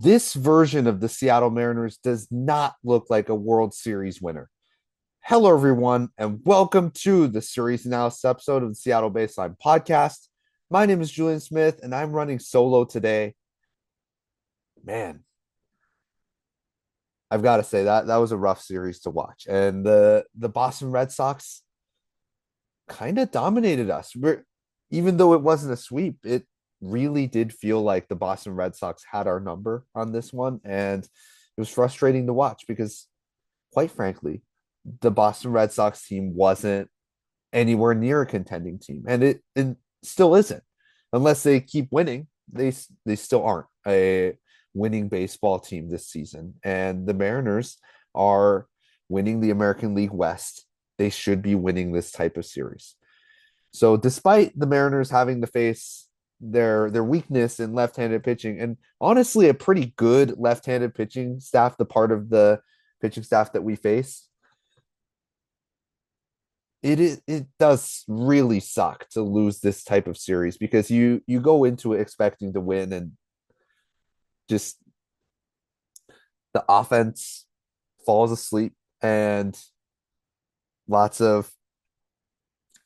This version of the Seattle Mariners does not look like a World Series winner. Hello, everyone, and welcome to the series analysis episode of the Seattle Baseline Podcast. My name is Julian Smith, and I'm running solo today. Man, I've got to say that was a rough series to watch, and the Boston Red Sox kind of dominated us. Even though it wasn't a sweep, it really did feel like the Boston Red Sox had our number on this one, and it was frustrating to watch because, quite frankly, the Boston Red Sox team wasn't anywhere near a contending team, and it still isn't unless they keep winning. They still aren't a winning baseball team this season, and the Mariners are winning the American League West. They should be winning this type of series. So, despite the Mariners having to face their weakness in left-handed pitching, and honestly, a pretty good left-handed pitching staff, the part of the pitching staff that we face, it does really suck to lose this type of series because you go into it expecting to win, and just the offense falls asleep, and lots of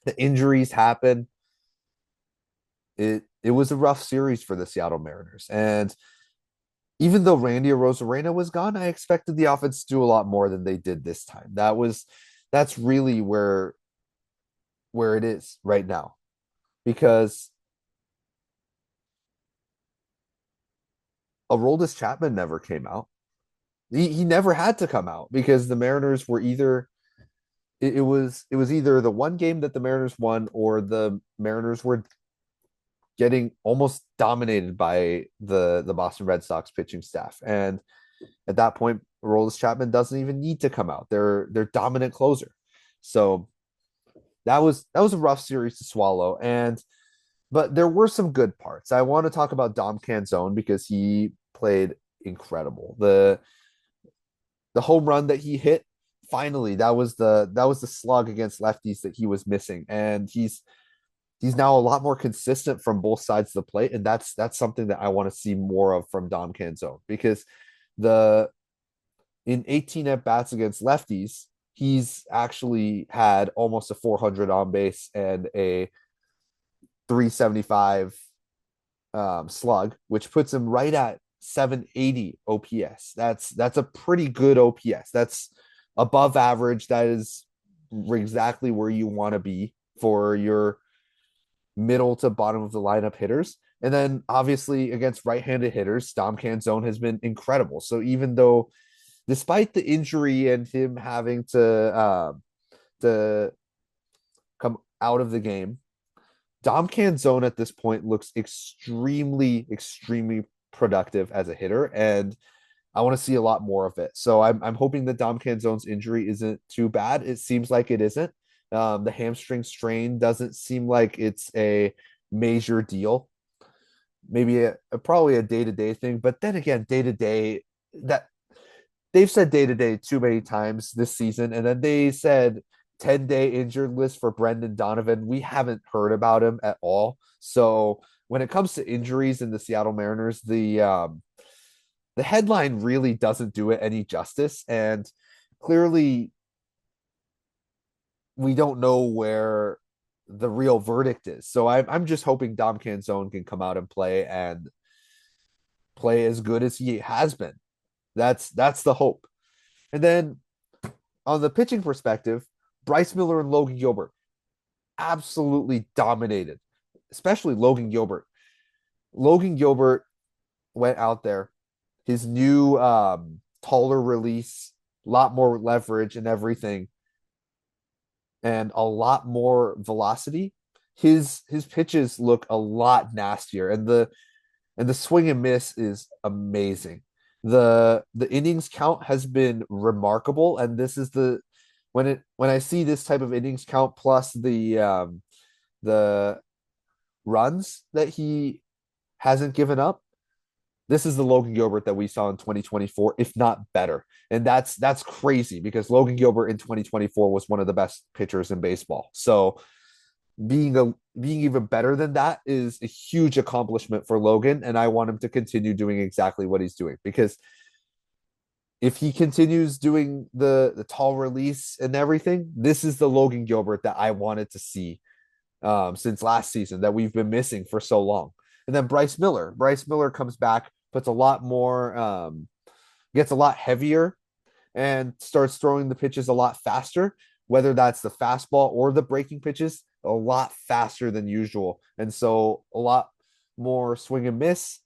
the injuries happen. It was a rough series for the Seattle Mariners, and even though Randy Arozarena was gone, I expected the offense to do a lot more than they did this time. That's really where it is right now, because Aroldis Chapman never came out. He never had to come out because the Mariners were either it was either the one game that the Mariners won, or the Mariners were getting almost dominated by the Boston Red Sox pitching staff. And at that point, Aroldis Chapman doesn't even need to come out. They're dominant closer. So that was a rough series to swallow. And but there were some good parts. I want to talk about Dom Canzone because he played incredible. The home run that he hit, finally, that was the slug against lefties that he was missing. And he's now a lot more consistent from both sides of the plate, and that's something that I want to see more of from Dom Canzone, because the in 18 at bats against lefties, he's actually had almost a 400 on base and a 375 slug, which puts him right at 780 OPS. That's a pretty good OPS. That's above average. That is exactly where you want to be for your middle to bottom of the lineup hitters. And then obviously against right-handed hitters, Dom Canzone has been incredible. So even though, despite the injury and him having to come out of the game, Dom Canzone at this point looks extremely, extremely productive as a hitter, and I want to see a lot more of it. So I'm hoping that Dom Canzone's injury isn't too bad. It seems like it isn't. The hamstring strain doesn't seem like it's a major deal. Maybe probably a day-to-day thing, but then again, day-to-day, that they've said day-to-day too many times this season, and then they said 10-day injured list for Brendan Donovan. We haven't heard about him at all. So when it comes to injuries in the Seattle Mariners, the headline really doesn't do it any justice, and clearly we don't know where the real verdict is. So I'm just hoping Dom Canzone can come out and play as good as he has been. That's the hope. And then on the pitching perspective, Bryce Miller and Logan Gilbert absolutely dominated, especially Logan Gilbert. Logan Gilbert went out there, his new taller release, a lot more leverage and everything, and a lot more velocity. His pitches look a lot nastier, and the swing and miss is amazing. The innings count has been remarkable, and this is the when I see this type of innings count plus the runs that he hasn't given up, this is the Logan Gilbert that we saw in 2024, if not better. And that's crazy because Logan Gilbert in 2024 was one of the best pitchers in baseball. So being even better than that is a huge accomplishment for Logan, and I want him to continue doing exactly what he's doing, because if he continues doing the tall release and everything, this is the Logan Gilbert that I wanted to see since last season, that we've been missing for so long. And then Bryce Miller comes back, puts a lot more, gets a lot heavier, and starts throwing the pitches a lot faster, whether that's the fastball or the breaking pitches, a lot faster than usual. And so a lot more swing and miss.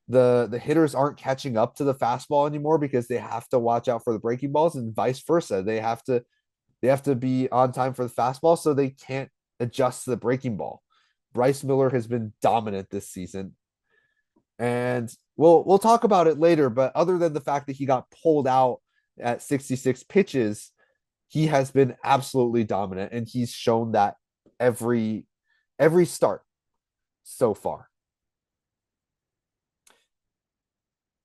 The hitters aren't catching up to the fastball anymore because they have to watch out for the breaking balls, and vice versa. They have to be on time for the fastball, so they can't adjust to the breaking ball. Bryce Miller has been dominant this season, and we'll talk about it later. But other than the fact that he got pulled out at 66 pitches, he has been absolutely dominant, and he's shown that every start so far.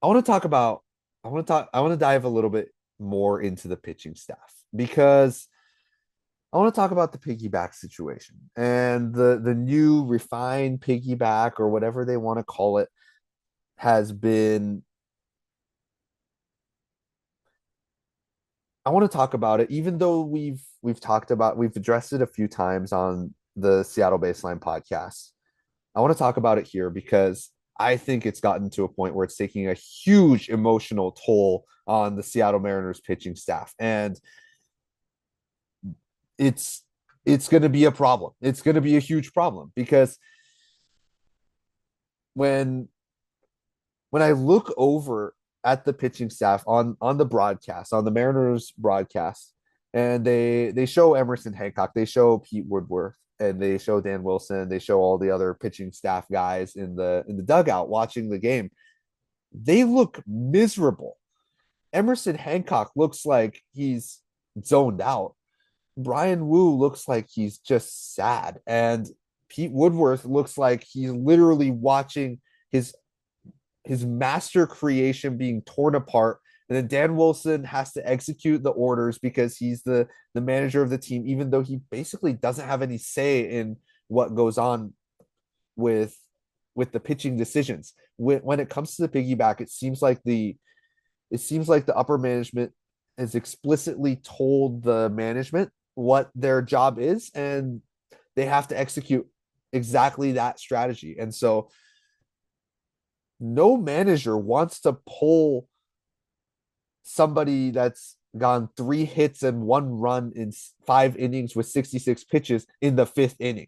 I want to talk about I want to dive a little bit more into the pitching staff, because I want to talk about the piggyback situation and the new refined piggyback, or whatever they want to call it, has been. I want to talk about it, even though we've addressed it a few times on the Seattle Baseline podcast. I want to talk about it here because I think it's gotten to a point where it's taking a huge emotional toll on the Seattle Mariners pitching staff, and it's it's going to be a problem. It's going to be a huge problem, because when when I look over at the pitching staff on the broadcast, on the Mariners broadcast, and they show Emerson Hancock, they show Pete Woodworth, and they show Dan Wilson, they show all the other pitching staff guys in the dugout watching the game. They look miserable. Emerson Hancock looks like he's zoned out. Brian Wu looks like he's just sad, and Pete Woodworth looks like he's literally watching his his master creation being torn apart. And then Dan Wilson has to execute the orders because he's the manager of the team, even though he basically doesn't have any say in what goes on with with the pitching decisions. When it comes to the piggyback, it seems like the upper management has explicitly told the management what their job is, and they have to execute exactly that strategy. And so no manager wants to pull somebody that's gone 3 hits and 1 run in 5 innings with 66 pitches in the fifth inning.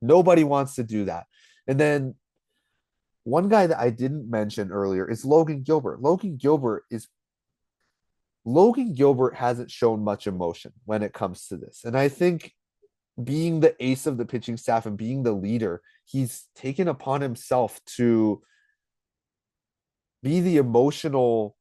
Nobody wants to do that. And then one guy that I didn't mention earlier is Logan Gilbert. Logan Gilbert hasn't shown much emotion when it comes to this. And I think, being the ace of the pitching staff and being the leader, he's taken upon himself to be the emotional,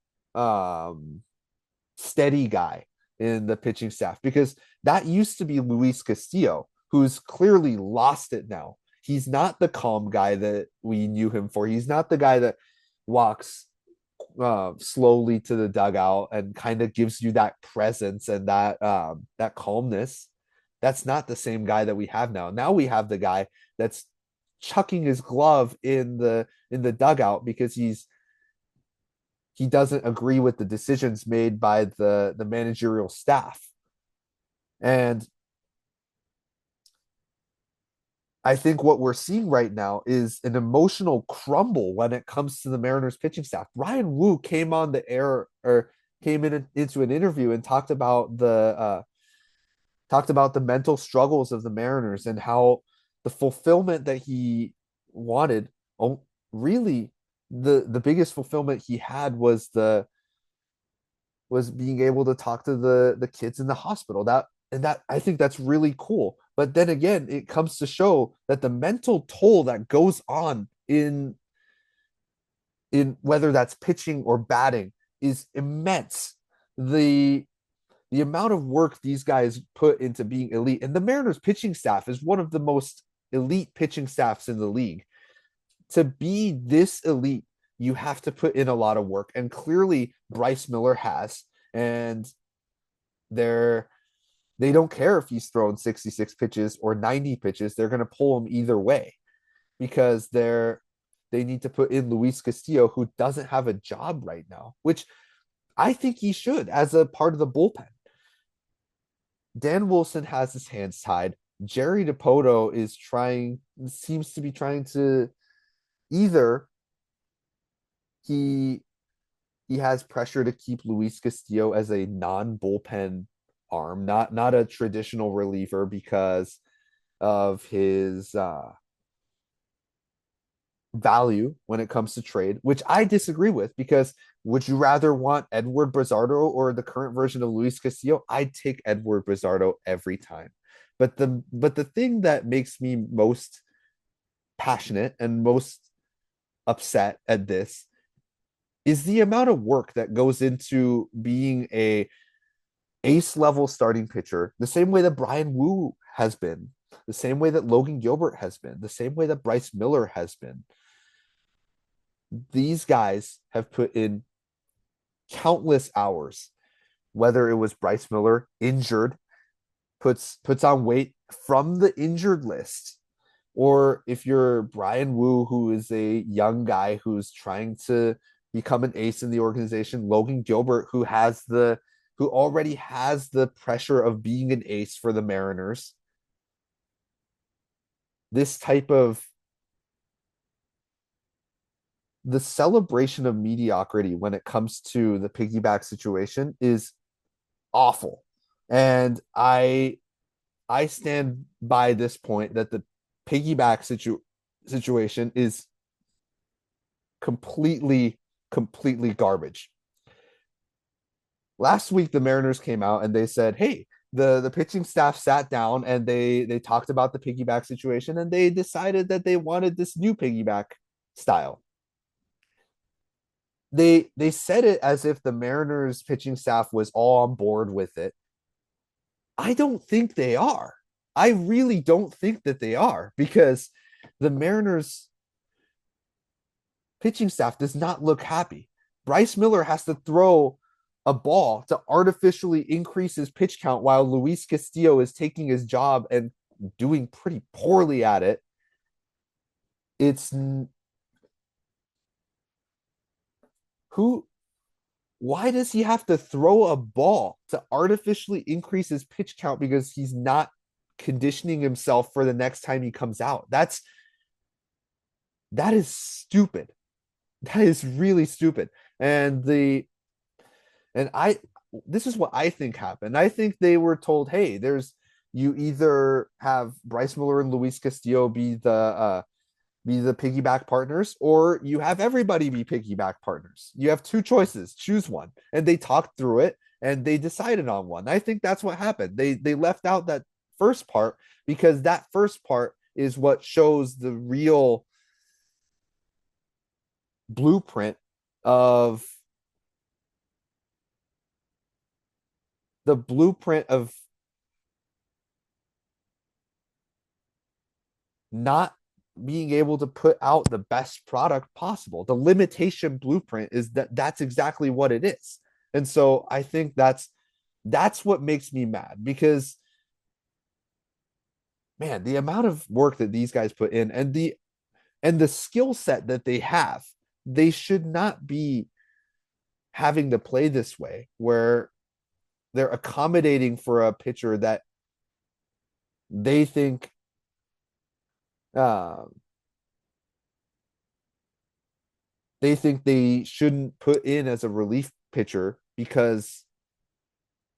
steady guy in the pitching staff, because that used to be Luis Castillo, who's clearly lost it now. He's not the calm guy that we knew him for. He's not the guy that walks slowly to the dugout and kind of gives you that presence and that calmness. That's not the same guy that we have now. Now we have the guy that's chucking his glove in the dugout because he doesn't agree with the decisions made by the managerial staff. And I think what we're seeing right now is an emotional crumble when it comes to the Mariners pitching staff. Ryan Wu came on the air, or came into an interview and talked about the mental struggles of the Mariners, and how the fulfillment that he wanted, oh, really the biggest fulfillment he had was being able to talk to the kids in the hospital. That I think that's really cool. But then again, it comes to show that the mental toll that goes on in whether that's pitching or batting is immense. The amount of work these guys put into being elite, and the Mariners pitching staff is one of the most elite pitching staffs in the league. To be this elite, you have to put in a lot of work, and clearly Bryce Miller has. And they're They don't care if he's throwing 66 pitches or 90 pitches. They're going to pull him either way because they need to put in Luis Castillo, who doesn't have a job right now, which I think he should as a part of the bullpen. Dan Wilson has his hands tied. Jerry Dipoto seems to be trying to either he he has pressure to keep Luis Castillo as a non-bullpen arm, not a traditional reliever because of his value when it comes to trade, which I disagree with because would you rather want Edward Brizardo or the current version of Luis Castillo? I'd take Edward Brizardo every time. But the thing that makes me most passionate and most upset at this is the amount of work that goes into being a ace level starting pitcher, the same way that Brian Wu has been, the same way that Logan Gilbert has been, the same way that Bryce Miller has been. These guys have put in countless hours, whether it was Bryce Miller injured, puts on weight from the injured list, or if you're Brian Wu, who is a young guy who's trying to become an ace in the organization, Logan Gilbert, who already has the pressure of being an ace for the Mariners. This type of the celebration of mediocrity when it comes to the piggyback situation is awful. And I stand by this point that the piggyback situation is completely garbage. Last week the Mariners came out and they said, "Hey, the pitching staff sat down and they talked about the piggyback situation and they decided that they wanted this new piggyback style." They said it as if the Mariners pitching staff was all on board with it. I don't think they are. I really don't think that they are because the Mariners pitching staff does not look happy. Bryce Miller has to throw a ball to artificially increase his pitch count while Luis Castillo is taking his job and doing pretty poorly at it. It's who why does he have to throw a ball to artificially increase his pitch count because he's not conditioning himself for the next time he comes out? That is stupid. That is really stupid. And the and I this is what I think happened. I think they were told, "Hey, there's you either have Bryce Miller and Luis Castillo be the piggyback partners, or you have everybody be piggyback partners. You have two choices. Choose one." And they talked through it and they decided on one. I think that's what happened. They left out that first part because that first part is what shows blueprint of the blueprint of not being able to put out the best product possible. The limitation blueprint is that's exactly what it is. And so I think that's what makes me mad because man, the amount of work that these guys put in and the skill set that they have, they should not be having to play this way where they're accommodating for a pitcher that they think uh, they shouldn't put in as a relief pitcher because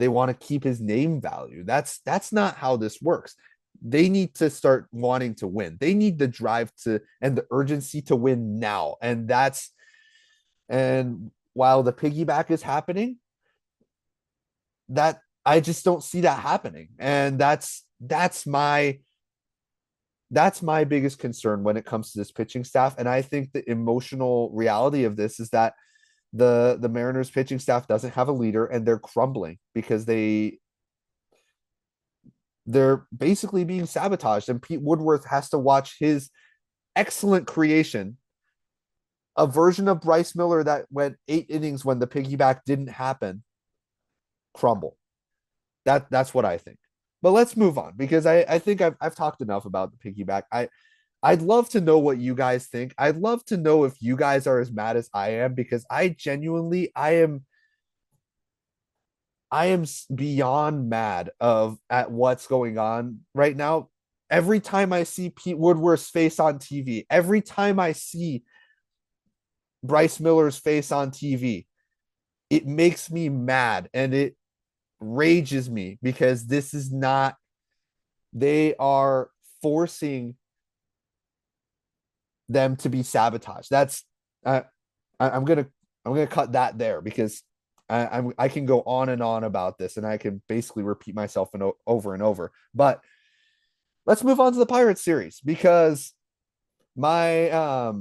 they want to keep his name value. That's not how this works. They need to start wanting to win. They need the drive to and the urgency to win now. And while the piggyback is happening, that I just don't see that happening. And that's my biggest concern when it comes to this pitching staff. And I think the emotional reality of this is that the Mariners pitching staff doesn't have a leader and they're crumbling because they're basically being sabotaged. And Pete Woodworth has to watch his excellent creation, a version of Bryce Miller that went 8 innings when the piggyback didn't happen, crumble. That's what I think. but let's move on because I think I've talked enough about the piggyback. I'd love to know what you guys think. I'd love to know if you guys are as mad as I am because I genuinely I am beyond mad of at what's going on right now. Every time I see Pete Woodworth's face on TV, every time I see Bryce Miller's face on TV, it makes me mad and it rages me because this is not, they are forcing them to be sabotaged. That's uh, I'm gonna cut that there because I can go on and on about this and I can basically repeat myself over and over. But let's move on to the Pirates series because my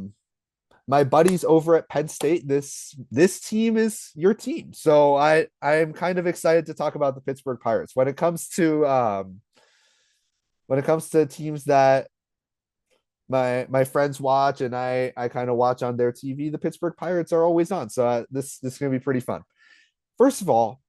my buddies over at Penn State, this team is your team. So I'm kind of excited to talk about the Pittsburgh Pirates. When it comes to teams that my friends watch and I kind of watch on their TV, the Pittsburgh Pirates are always on. So this is going to be pretty fun. First of all,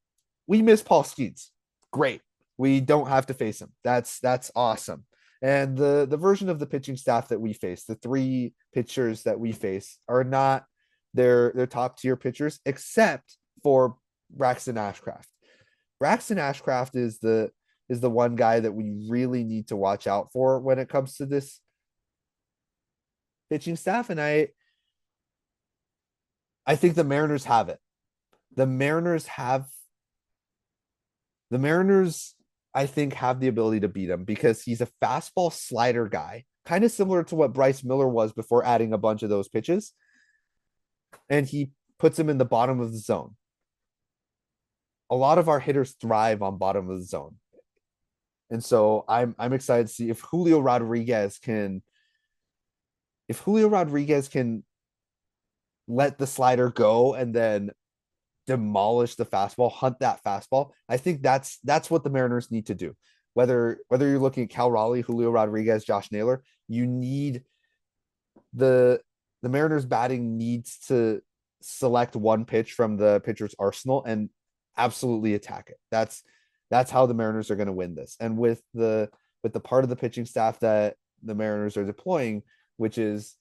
we miss Paul Skeens. Great. We don't have to face him. That's awesome. And the version of the pitching staff that we face, the three pitchers that we face, are not their top tier pitchers, except for Braxton Ashcraft. Braxton Ashcraft is the one guy that we really need to watch out for when it comes to this pitching staff. And I think the Mariners have it. The Mariners have the Mariners, I think, have the ability to beat him because he's a fastball slider guy, kind of similar to what Bryce Miller was before adding a bunch of those pitches. And he puts him in the bottom of the zone. A lot of our hitters thrive on bottom of the zone. And so I'm excited to see if Julio Rodriguez can let the slider go and then demolish the fastball, hunt that fastball. I think that's what the Mariners need to do. Whether you're looking at Cal Raleigh, Julio Rodriguez, Josh Naylor, you need the Mariners batting needs to select one pitch from the pitcher's arsenal and absolutely attack it. That's how the Mariners are going to win this. And with the part of the pitching staff that the Mariners are deploying, which is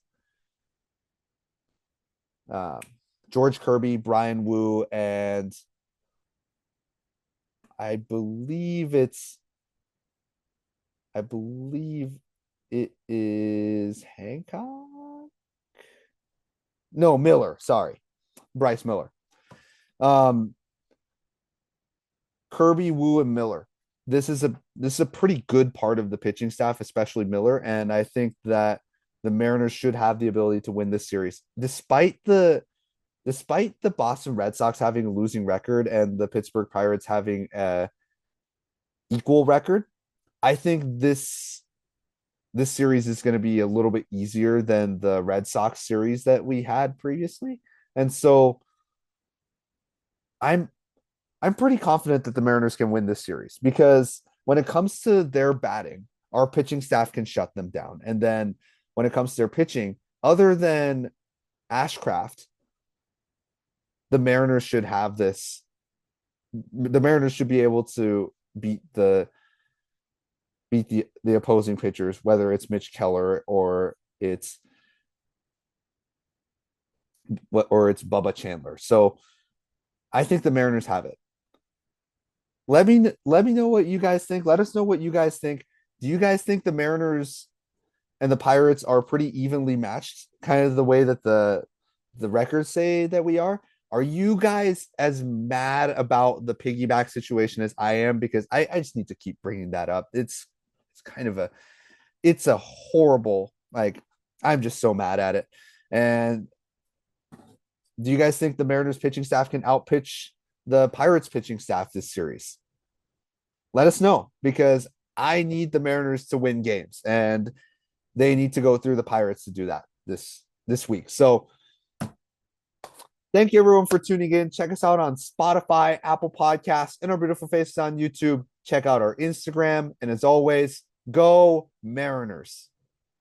uh, George Kirby, Brian Wu, and I believe it's I believe it is Hancock. No, Miller. Sorry, Bryce Miller. Um, Kirby, Wu, and Miller. This is a pretty good part of the pitching staff, especially Miller, and I think that the Mariners should have the ability to win this series, despite the Boston Red Sox having a losing record and the Pittsburgh Pirates having a equal record. I think this series is going to be a little bit easier than the Red Sox series that we had previously. And so I'm I'm pretty confident that the Mariners can win this series because when it comes to their batting, our pitching staff can shut them down. And then when it comes to their pitching, other than Ashcraft, the Mariners should have this. The Mariners should be able to beat the opposing pitchers, whether it's Mitch Keller or it's Bubba Chandler. So I think the Mariners have it. Let me know what you guys think. Let us know what you guys think. Do you guys think the Mariners and the Pirates are pretty evenly matched, kind of the way that the records say that we are? Are you guys as mad about the piggyback situation as I am? Because I just need to keep bringing that up. It's kind of a horrible, like, I'm just so mad at it. And do you guys think the Mariners pitching staff can outpitch the Pirates pitching staff this series? Let us know because I need the Mariners to win games and they need to go through the Pirates to do that this week. So thank you everyone for tuning in. Check us out on Spotify, Apple Podcasts, and our beautiful faces on YouTube. Check out our Instagram. And as always, go Mariners.